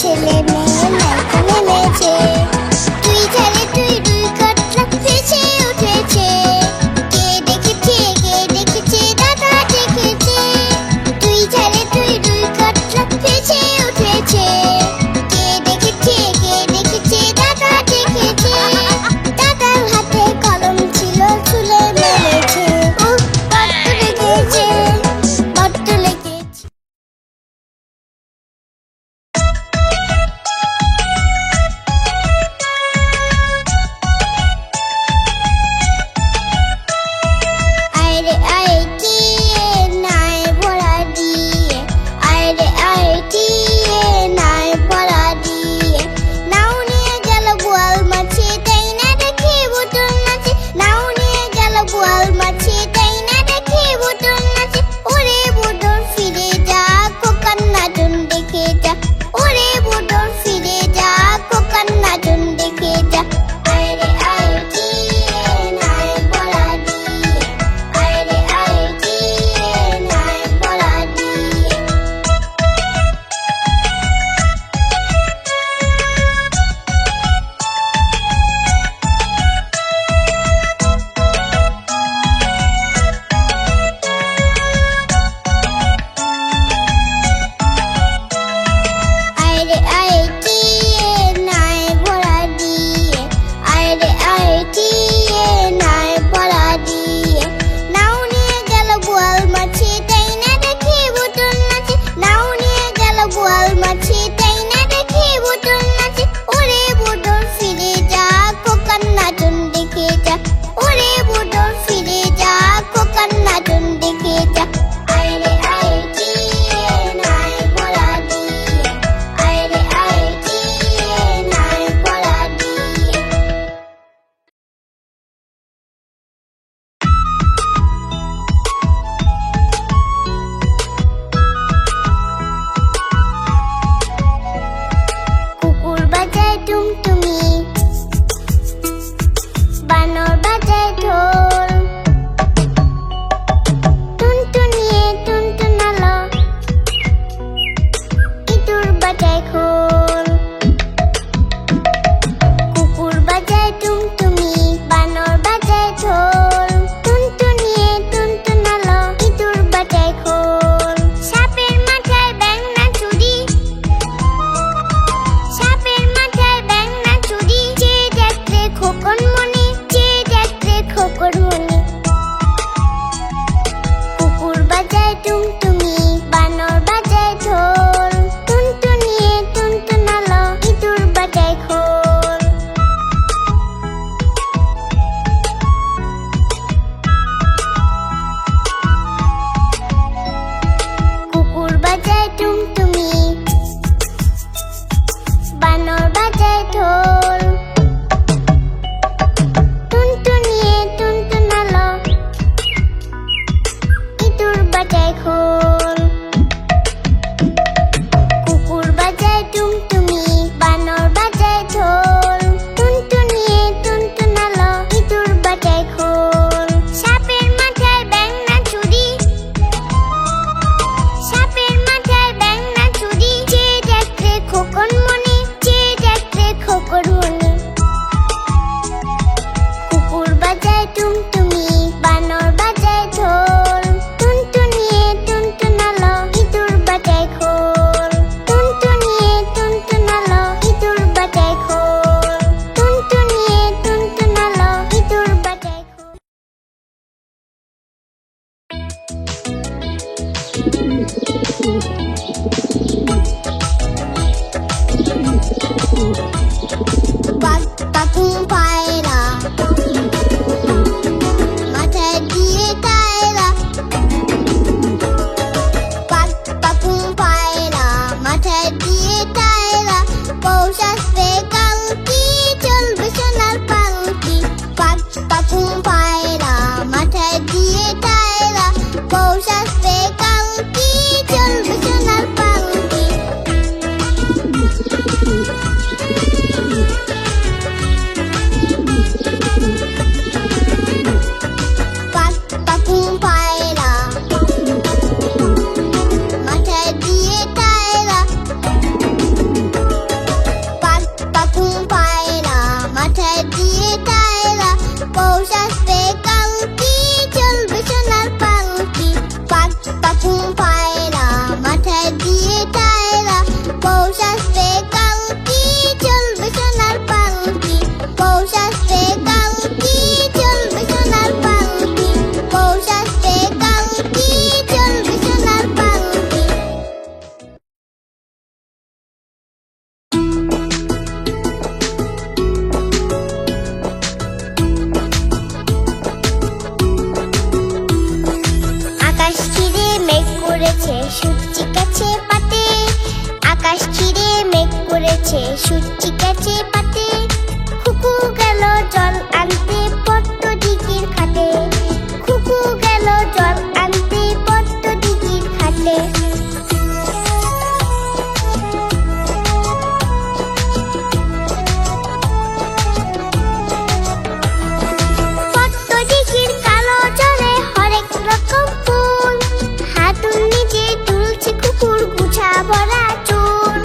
ছেলে মেয়ে নাইতে নেমেছে। দুই ধারে দুই দুই কাতলা ভেসে উঠেছে। কে দেখেছে দাদা দেখেছে। দুই ধারে দুই দুই কাতলা ভেসে উঠেছে। কে দেখেছে দাদা দেখেছে। দাদার হাতে কলম ছিল, ছুলে মেরেছে। বড্ড লেগেছে, বড্ড লেগেছে। সূর্যি গেছে পাতে, খুকু গেল জল আনতে পদ্ম দিঘির ঘাটে, খুকু গেল জল আনতে পদ্ম দিঘির ঘাটে। পদ্ম দিঘির কালো জলে হরেক রকম ফুল, হাতুড় নিজে তুলছে কুকুর গুছা ভরা চুল।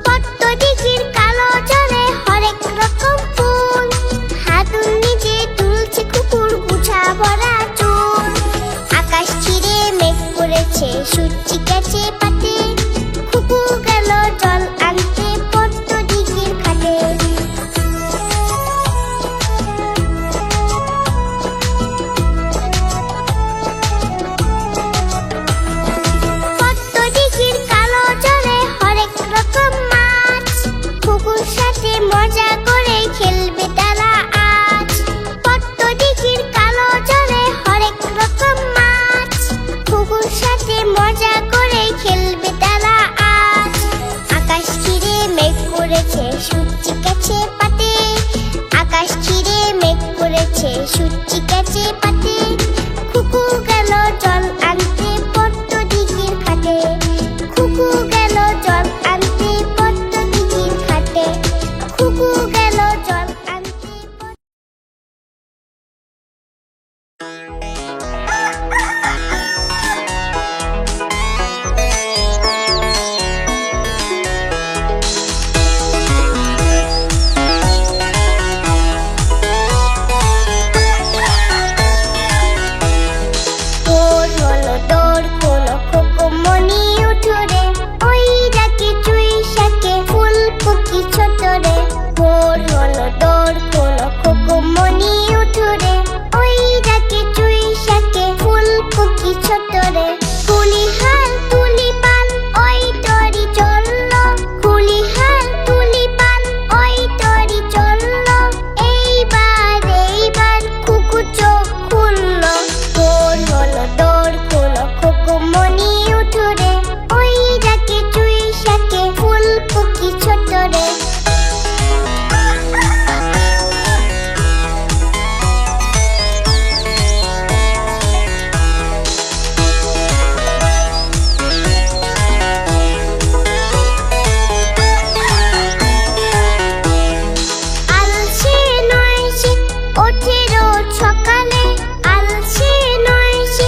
পদ্ম দিঘির কালো জলে হরেক রকম ফুল, হাতুড় নিজে তুলছে কুকুর গুছা ভরা চুল। আকাশ ছিঁড়ে মেঘ করেছে সূর্যি গেছে পাতে, খুকু গেল জল আনতে পদ্ম দিঘির ঘাটে। পদ্ম দিঘির কালো জলে হরেক রকম মাছ, খুকুর সাথে মজা করে খেলবে তারা আজ। পদ্ম দিঘির কালো জলে হরেক রকম মাছ, খুকুর সাথে মজা করে খেলবে তারা আজ। আকাশ ছিঁড়ে মেঘ করেছে সূর্যি গেছে পাতে, আকাশ ছিঁড়ে মেঘ করেছে সূর্যি গেছে পাতে, খুকু গেল জল আনতে পদ্ম দিঘির ঘাটে, খুকু গেল জল আনতে পদ্ম দিঘির ঘাটে, খুকু গেল জল আনতে। ভোর হলো দৌড় খোলো খোকমনি উঠো রে, ওই ডাকে চুই শাকে ফুল পুকি ছোট রে। ভোর হলো দৌড় খোলো খোকমনি উঠো রে, ওই ডাকে চুই শাকে ফুল পুকি ছোট রে। কুলি হাল তুলি পান ওই তরি চললো, কুলি হাল তুলি পান ওই তরি চললো, এইবার কুকু চোখ খুললো। ভোর হলো দৌড় খোলো খোকমনি উঠো রে, ওই ডাকে চুই শাকে ফুল পুকি ছোট রে। আলসে নয় সে ওঠে রোজ সকালে, আলসে নয় সে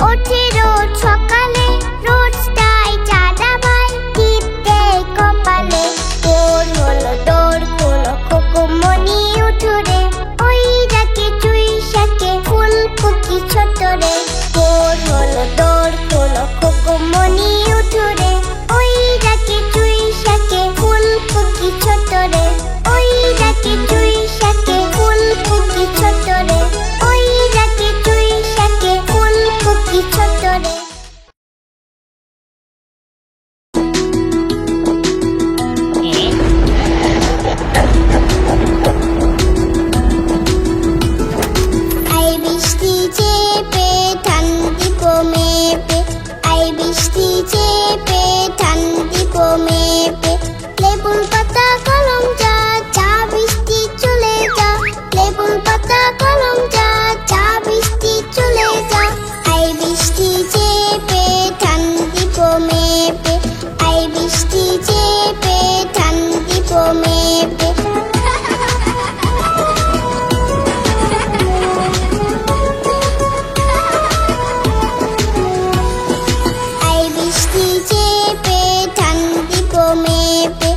ওঠে রোজ সকালে, রোজ তাই চাঁদা ভাই টিপ দেয় কপালে। ভোর হলো দৌড় খোলো খোকমনি উঠো রে, ওই ডাকে চুই শাকে ফুল পুকি ছোট রে। ভোর হলো দৌড় খোলো খোকমনি উঠো রে, ওই ডাকে চুই শাকে ফুল পুকি ছোট রে, ওই ডাকে চুই শাকে ফুল পুকি ছোট রে, ওই ডাকে চুই শাকে ফুল পুকি ছোট রে। আই বৃষ্টি চেপে ঠান্ডি মেপে, আই বৃষ্টি চেপে ঠান্ডি মেপে, লেবুর পাতা কলম যা চা বৃষ্টি চলে যা, লেবুর পাতা কলম যা চা বৃষ্টি চলে যা। আই বৃষ্টি চেপে ঠান্ডি মেপে, আই বৃষ্টি চেপে ঠান্ডি মেপে। আই বৃষ্টি চেপে ঠান্ডি মেপে,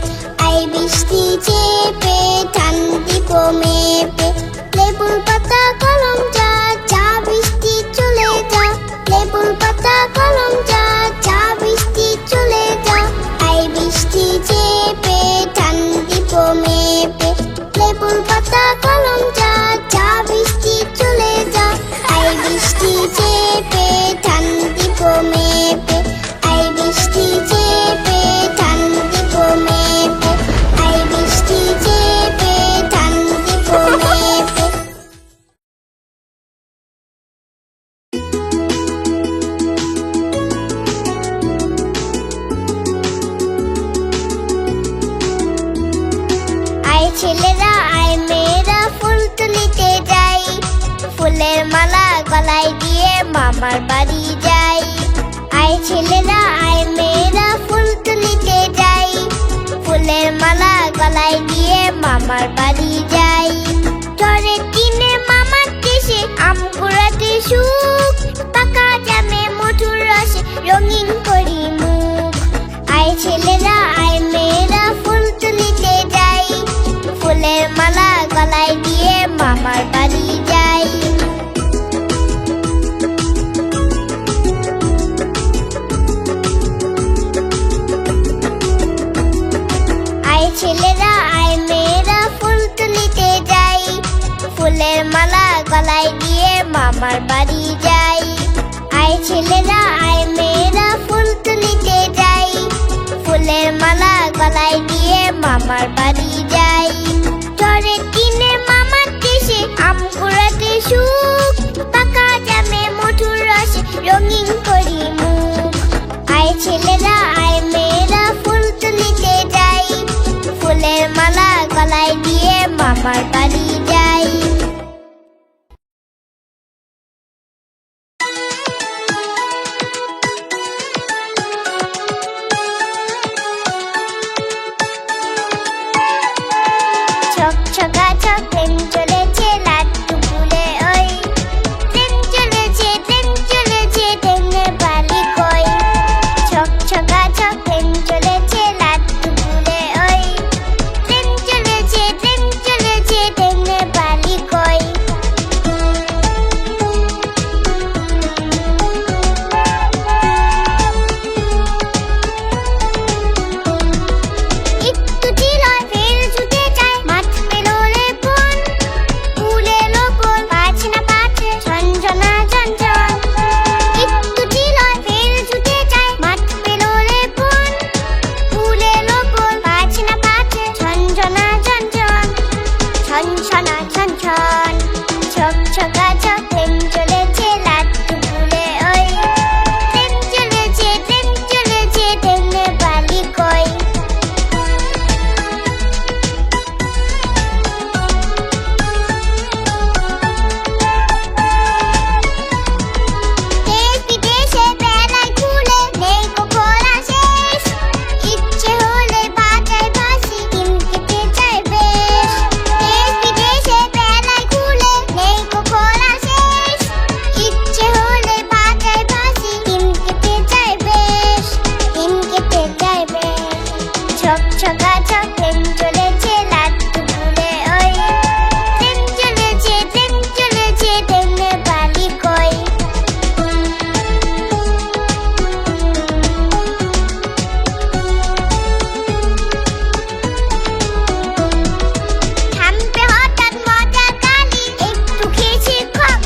আই বৃষ্টি চেপে ঠান্ডি মেপে, লেবুর পাতা কলম যা চা বৃষ্টি চলে যা, লেবুর পাতা কলম যা চা বৃষ্টি চলে যা। আই বৃষ্টি চেপে ঠান্ডি মেপে, লেবুর পাতা কলম যা চা বৃষ্টি চলে যা। আই বৃষ্টি চেপে ঠান্ডি মেপে, আই বৃষ্টি চেপে ঠান্ডি মেপে, আই বৃষ্টি চেপে ঠান্ডি মেপে। ফুলের মালা গলায় দিয়ে মামার বাড়ি যাই। আয় ছেলেরা আয় মেয়েরা ফুল তুলিতে যাই, ফুলের মালা গলায় দিয়ে মামার বাড়ি যাই। ঝড়ের দিনে মামার দেশে আম কুড়াতে সুখ, পাকা জামে মধুর রসে রঙিন করি মুখ। আয় ছেলেরা আয় মেয়েরা ফুল তুলিতে যাই, ফুলের মালা গলায় দিয়ে মামার বাড়ি যাই। আয় ছেলেরা আয় মেয়েরা ফুল তুলিতে যাই, ফুলের মালা গলায় দিয়ে মামার বাড়ি যাই। আয় ছেলেরা আয় মেয়েরা ফুল তুলিতে যাই, ফুলের মালা গলায় দিয়ে মামার বাড়ি যাই। ঝড়ের দিনে মামার দেশে আম কুড়াতে সুখ, পাকা জামে মধুর রসে রঙিন করি মুখ। আয় ছেলেরা আয় মেয়েরা ফুল তুলিতে যাই, ফুলের মালা গলায় দিয়ে মামার বাড়ি যাই। ছকছকা ছক ট্রেন চলেছে লাট্টু ফুলে ওই, ট্রেন চলেছে ট্রেনের বালি কই। ছকছকা ছক ট্রেন চলেছে লাট্টু ফুলে ওই, ট্রেন চলেছে ট্রেনের বালি কই। একটু চিরয় ফের ছুটে যায়, মাঠ পেলো রে বন, ফুল এলো কোন পাছে না পাছে ঝনঝনা ঝনঝন। একটু চিরয় ফের ছুটে যায়, মাঠ পেলো রে বন, ফুল এলো কোন পাছে না পাছে ঝনঝনা ঝনঝন, ঝনঝনা ঝনঝন। ছকছকা ছক ট্রেন চলেছে লাট্টু ফুলে ওই, ট্রেন চলেছে ট্রেনের বালি কই। দেশ বিদেশে বেলায় ঘুরে নেই গো ঘোরা শেষ, ইচ্ছে হলে বাজায় বাঁশি দিন কেটে যায় বেশ। দেশ বিদেশে বেলায় ঘুরে নেই গো ঘোরা শেষ, ইচ্ছে হলে বাজায় বাঁশি দিন কেটে যায় বেশ, দিন কেটে যায় বেশ। ছকছকা ছক ট্রেন চলেছে লাট্টু ফুলে ওই, ট্রেন চলেছে ট্রেনের বালি কই। থামবে হঠাৎ মজার গালি, একটু খেয়েছি খপ,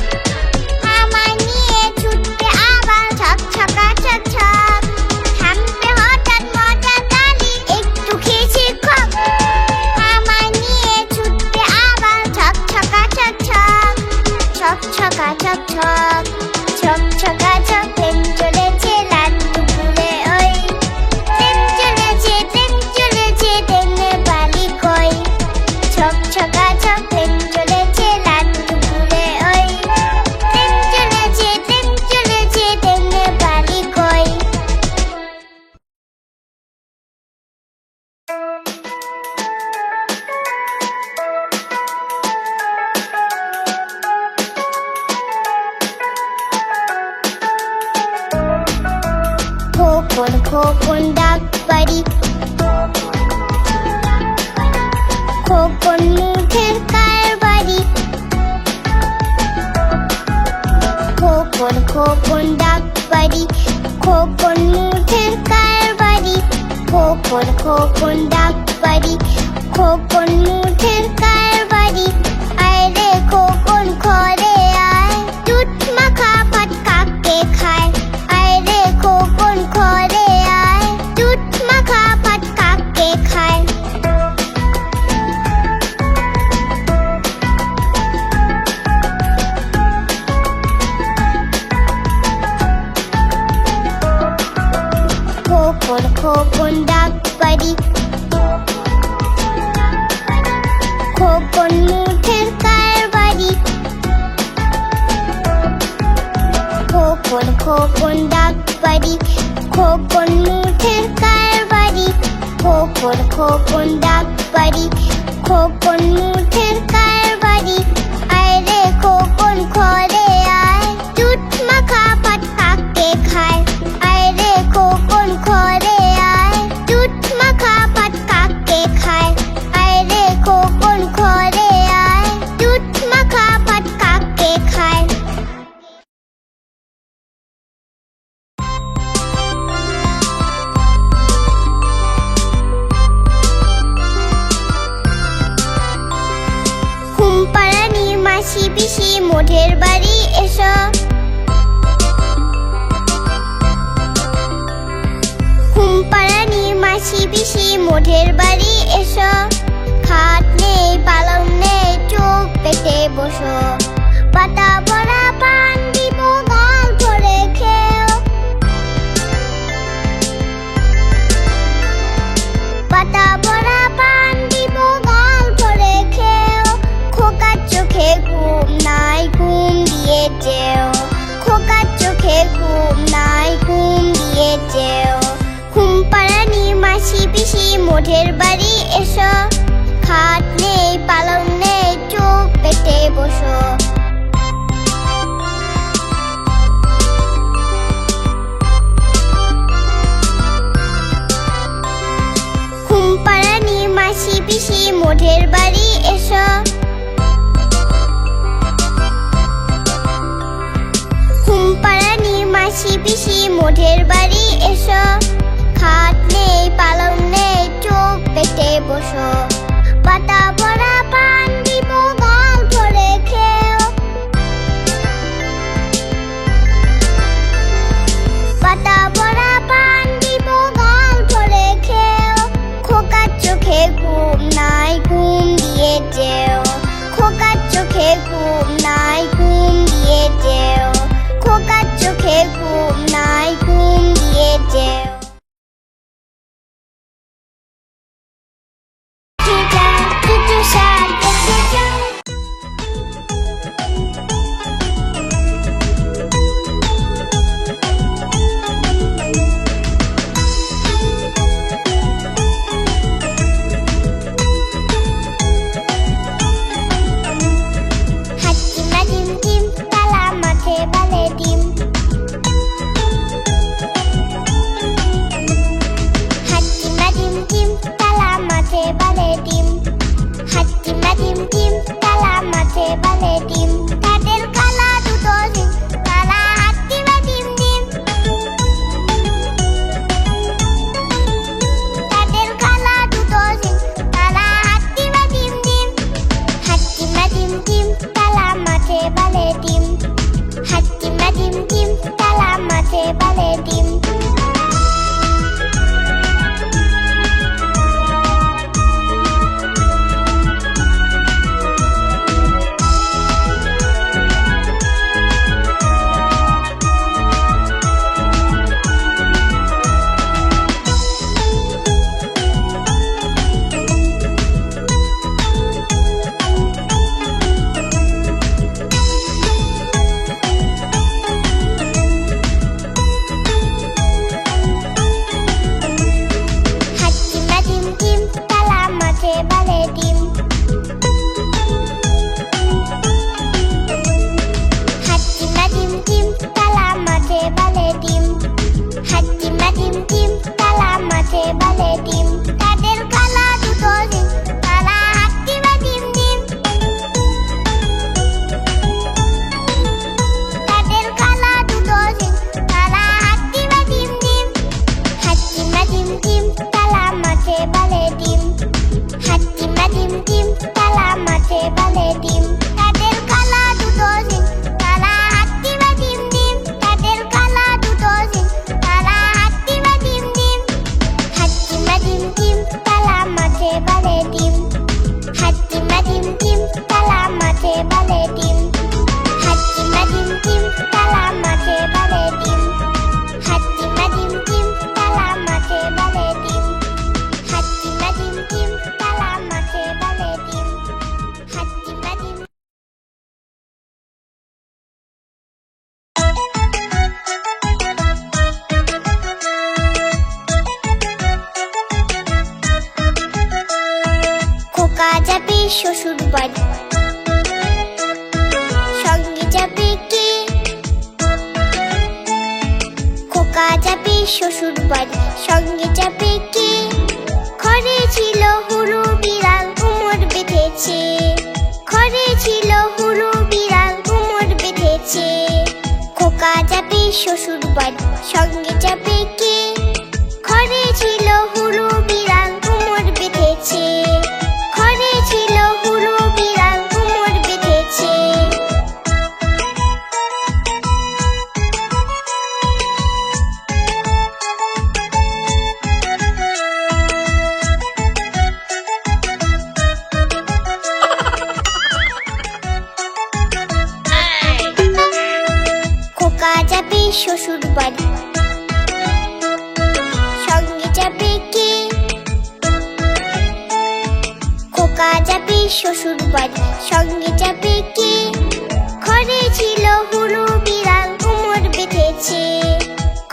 আমায় নিয়ে ছুটবে আবার ছকছকা ছক ছক। থামবে হঠাৎ মজার গালি, একটু খেয়েছি খপ, আমায় নিয়ে ছুটবে আবার ছকছকা ছক ছক, ছকছকা ছক ছক। ছকছকা ছক ট্রেন চলেছে লাট্টু ফুলে ওই, ট্রেন চলেছে ট্রেনের বালি কই। ছকছকা ছক ট্রেন চলেছে লাট্টু ফুলে ওই, ট্রেন চলেছে ট্রেনের বালি কই। খোকন খোকন ডাক বাড়ি, খোকন মুঠের কারবারি। খোকন খোকন ডাক বাড়ি, খোকন মুঠের কারবারি। খোকন খোকন ডাক বাড়ি, খোকন মুঠের কারবারি। আয় রে খোকন ঘরে আয়, দুধ মাখা ভাত কাকে খায়। আয় রে খোকন ঘরে আয়, দুধ মাখা ভাত কাকে খায়। খোকন খোকন ডাক বাড়ি, খোকন মুঠের কারবারি। খোকন ডাকবাড়ি খোকন মুঠের কারবারি খোকন ডাকবাড়ি খোকন মুঠের কারবারি আয় রে খোকন ঘরে আয় দুধ মাখা ভাত কাকে খায় আয় রে খোকন ঘরে আয় দুধ মাখা ভাত কাকে খায় আয় রে খোকন ঘরে আয় দুধ মাখা ভাত কাকে খায় মাসি পিসি মোঠের বাড়ি এসো ঘুমপাড়ানি মাসি পিসি মোঠের বাড়ি এসো খাট নেই পালং নেই চোখ পেতে বসো পাতা ভরা পান দিব গাল ভরে খেও পাতা ভরা পান দিব গাল ভরে খেও খোকার চোখে ঘুম নাই ঘুম দিয়ে যেও খোকার চোখে ঘুম নাই ঘুম দিয়ে যেও ঘুমপাড়ানি মাসি পিসি মোঠের বাড়ি এসো খাট নেই পালং নেই চোখ পেতে বসো ঘুমপাড়ানি মাসি পিসি মোঠের বাড়ি এসো ঘুমপাড়ানি মাসি পিসি মোঠের বাড়ি এসো খাট নেই পালং নেই চোখ পেতে বসো পাতা ভরা পান দিব গাল ভরে খেও পাতা ভরা পান দিব গাল ভরে খেও খোকার চোখে ঘুম নাই ঘুম দিয়ে যেও খোকার চোখে ঘুম নাই ঘুম দিয়ে যেও খোকার চোখে ঘুম নাই ঘুম দিয়ে যেও শ্বশুর বাড়ি সঙ্গে যাবে কে খোকা যাবে শ্বশুর বাড়ি সঙ্গে যাবে কে ঘরে ছিল হুরু বিড়াল কোমর বেঁধেছে ঘরে ছিল হুরু বিড়াল কোমর বেঁধেছে খোকা যাবে শ্বশুর বাড়ি সঙ্গে যাবে কে ঘরে ছিল হুরু বিড়াল কোমর বেঁধেছে ঘরে ছিল হুরু বিড়াল কোমর বেঁধেছে খোকা যাবে শ্বশুর বাড়ি সঙ্গে যাবে কে খোকা যাবে শ্বশুর বাড়ি সঙ্গে যাবে কে ঘরে ছিল হুরু বিড়াল কোমর বেঁধেছে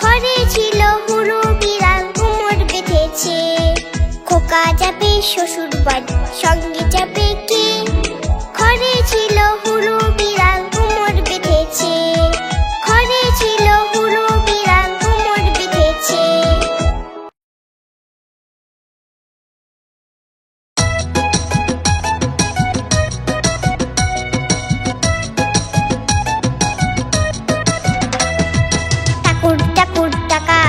ঘরে ছিল হুরু বিড়াল কোমর বেঁধেছে খোকা যাবে শ্বশুর বাড়ি সঙ্গে যাবে কে ঘরে ছিল হুরু বিড়াল কোমর বেঁধেছে ঘরে ছিল হুরু বিড়াল কোমর বেঁধেছে ঠাকুর ঠাকুর টাকা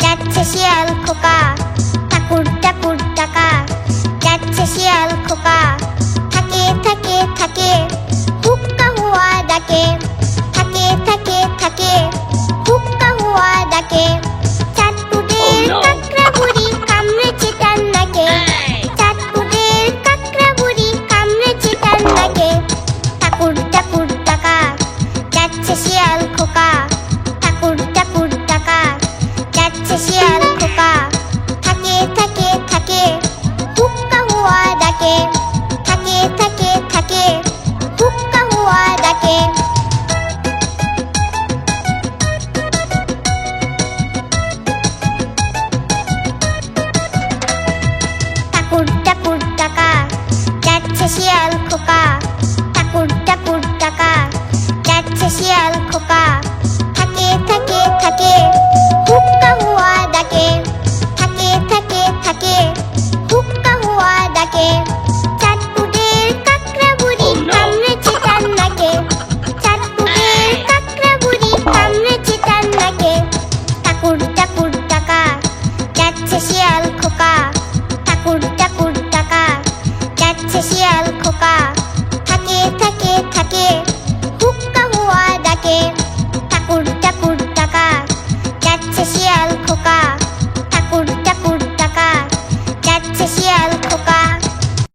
যাচ্ছে শিয়াল খোকা ঠাকুর ঠাকুর টাকা যাচ্ছে শিয়াল খোকা থাকে থাকে থাকে হুক্কা হুয়া ডাকে থাকে থাকে থাকে হুক্কা হুয়া ডাকে চাঁদপুরের কাকড়া বুড়ি কামড়েছে তার নাকে চাঁদপুরের কাকড়া বুড়ি কামড়েছে তার নাকে ঠাকুর ঠাকুর টাকা যাচ্ছে শিয়াল খোকা ঠাকুর ঠাকুর টাকা যাচ্ছে শিয়াল খোকা থাকে থাকে থাকে হুক্কা হুয়া ডাকে থাকে থাকে থাকে হুক্কা হুয়া ডাকে ঠাকুর ঠাকুর টাকা যাচ্ছে শিয়াল খোকা